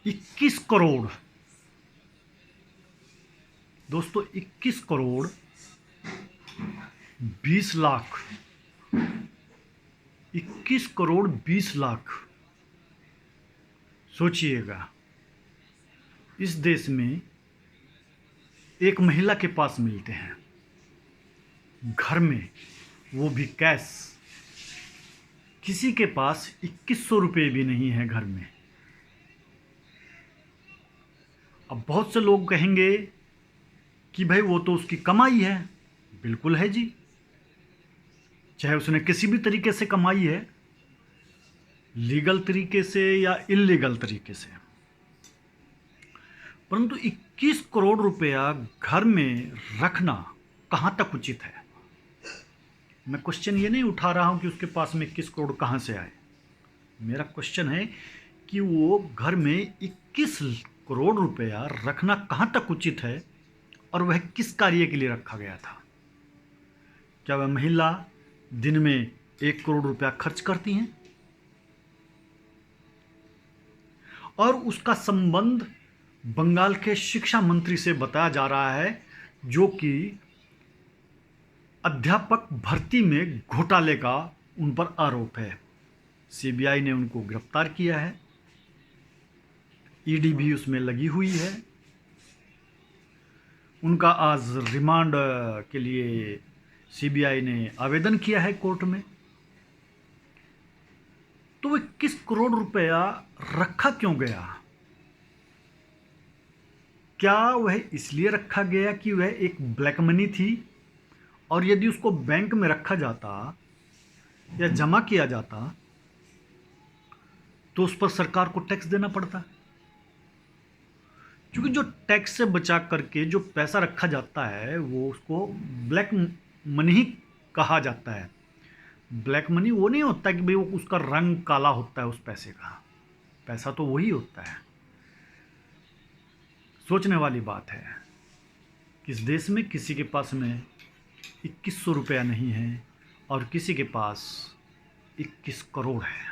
21 करोड़ दोस्तों, 21 करोड़ 20 लाख, 21 करोड़ 20 लाख। सोचिएगा, इस देश में एक महिला के पास मिलते हैं घर में, वो भी कैश। किसी के पास 2100 रुपये भी नहीं है घर में। अब बहुत से लोग कहेंगे कि भाई वो तो उसकी कमाई है। बिल्कुल है जी, चाहे उसने किसी भी तरीके से कमाई है, लीगल तरीके से या इल्लीगल तरीके से, परंतु 21 करोड़ रुपया घर में रखना कहां तक उचित है। मैं क्वेश्चन ये नहीं उठा रहा हूं कि उसके पास में 21 करोड़ कहां से आए। मेरा क्वेश्चन है कि वो घर में 21 करोड़ रुपया रखना कहां तक उचित है और वह किस कार्य के लिए रखा गया था। क्या वह महिला दिन में 1 करोड़ रुपया खर्च करती हैं और उसका संबंध बंगाल के शिक्षा मंत्री से बताया जा रहा है, जो कि अध्यापक भर्ती में घोटाले का उन पर आरोप है। सीबीआई ने उनको गिरफ्तार किया है, ईडी भी उसमें लगी हुई है। उनका आज रिमांड के लिए सीबीआई ने आवेदन किया है कोर्ट में। तो वह 21 करोड़ रुपया रखा क्यों गया? क्या वह इसलिए रखा गया कि वह एक ब्लैक मनी थी, और यदि उसको बैंक में रखा जाता या जमा किया जाता तो उस पर सरकार को टैक्स देना पड़ता? क्योंकि जो टैक्स से बचा करके जो पैसा रखा जाता है वो उसको ब्लैक मनी ही कहा जाता है। ब्लैक मनी वो नहीं होता कि भाई वो उसका रंग काला होता है, उस पैसे का पैसा तो वही होता है। सोचने वाली बात है कि इस देश में किसी के पास में 2100 रुपया नहीं है और किसी के पास 21 करोड़ है,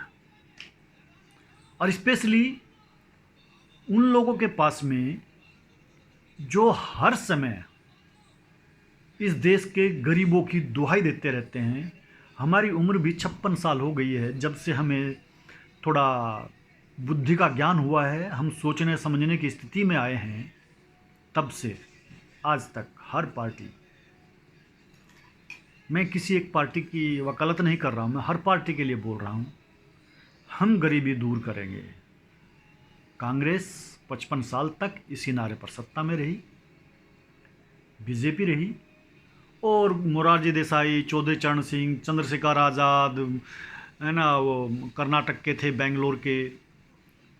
और स्पेशली उन लोगों के पास में जो हर समय इस देश के गरीबों की दुहाई देते रहते हैं। हमारी उम्र भी 56 साल हो गई है, जब से हमें थोड़ा बुद्धि का ज्ञान हुआ है, हम सोचने समझने की स्थिति में आए हैं, तब से आज तक हर पार्टी, मैं किसी एक पार्टी की वकालत नहीं कर रहा हूँ, मैं हर पार्टी के लिए बोल रहा हूँ, हम गरीबी दूर करेंगे। कांग्रेस 55 साल तक इसी नारे पर सत्ता में रही, बीजेपी रही, और मोरारजी देसाई, चौधरी चरण सिंह, चंद्रशेखर आज़ाद, है ना, वो कर्नाटक के थे, बेंगलोर के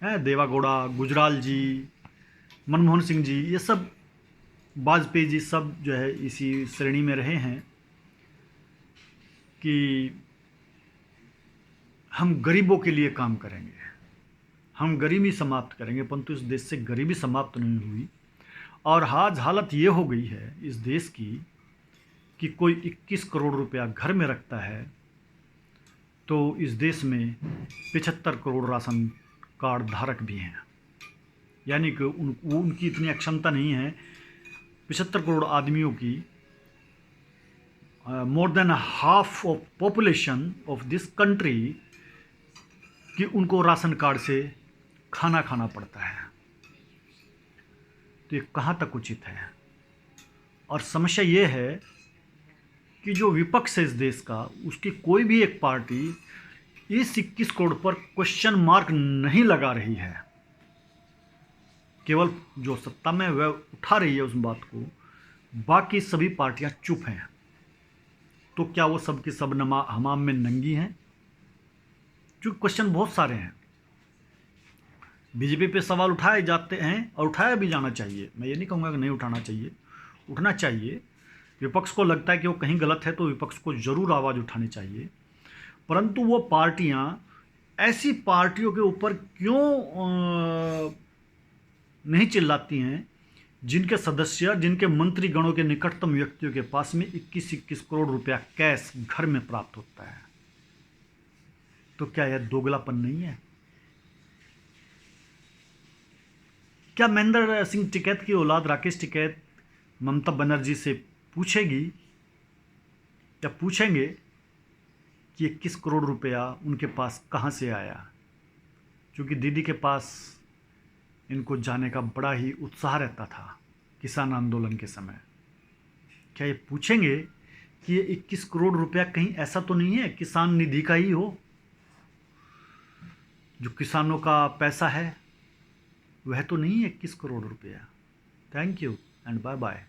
हैं, देवागौड़ा, गुजराल जी, मनमोहन सिंह जी, ये सब, वाजपेयी जी, सब जो है इसी श्रेणी में रहे हैं कि हम गरीबों के लिए काम करेंगे, हम गरीबी समाप्त करेंगे। परंतु इस देश से गरीबी समाप्त नहीं हुई, और आज हालत ये हो गई है इस देश की कि कोई 21 करोड़ रुपया घर में रखता है तो इस देश में 75 करोड़ राशन कार्ड धारक भी हैं। यानी कि उनकी इतनी अक्षमता नहीं है 75 करोड़ आदमियों की, more than half of population of this country, कि उनको राशन कार्ड से खाना खाना पड़ता है। तो ये कहाँ तक उचित है? और समस्या ये है कि जो विपक्ष है इस देश का, उसकी कोई भी एक पार्टी इस 21 करोड़ पर क्वेश्चन मार्क नहीं लगा रही है। केवल जो सत्ता में वह उठा रही है उस बात को, बाकी सभी पार्टियां चुप हैं। तो क्या वो सब की सब हमाम में नंगी हैं? क्योंकि क्वेश्चन बहुत सारे हैं, बीजेपी पे सवाल उठाए जाते हैं और उठाया भी जाना चाहिए। मैं ये नहीं कहूँगा कि नहीं उठाना चाहिए, उठना चाहिए। विपक्ष को लगता है कि वो कहीं गलत है तो विपक्ष को ज़रूर आवाज़ उठानी चाहिए, परंतु वो पार्टियां ऐसी पार्टियों के ऊपर क्यों नहीं चिल्लाती हैं जिनके सदस्य, जिनके मंत्रीगणों के निकटतम व्यक्तियों के पास में 21-21 करोड़ रुपया कैश घर में प्राप्त होता है? तो क्या यह दोगलापन नहीं है? क्या महेंद्र सिंह टिकैत की औलाद राकेश टिकैत ममता बनर्जी से पूछेगी या पूछेंगे कि 21 करोड़ रुपया उनके पास कहाँ से आया? क्योंकि दीदी के पास इनको जाने का बड़ा ही उत्साह रहता था किसान आंदोलन के समय। क्या ये पूछेंगे कि ये 21 करोड़ रुपया कहीं ऐसा तो नहीं है किसान निधि का ही हो, जो किसानों का पैसा है वह तो नहीं है 21 करोड़ रुपया? Thank you and bye bye.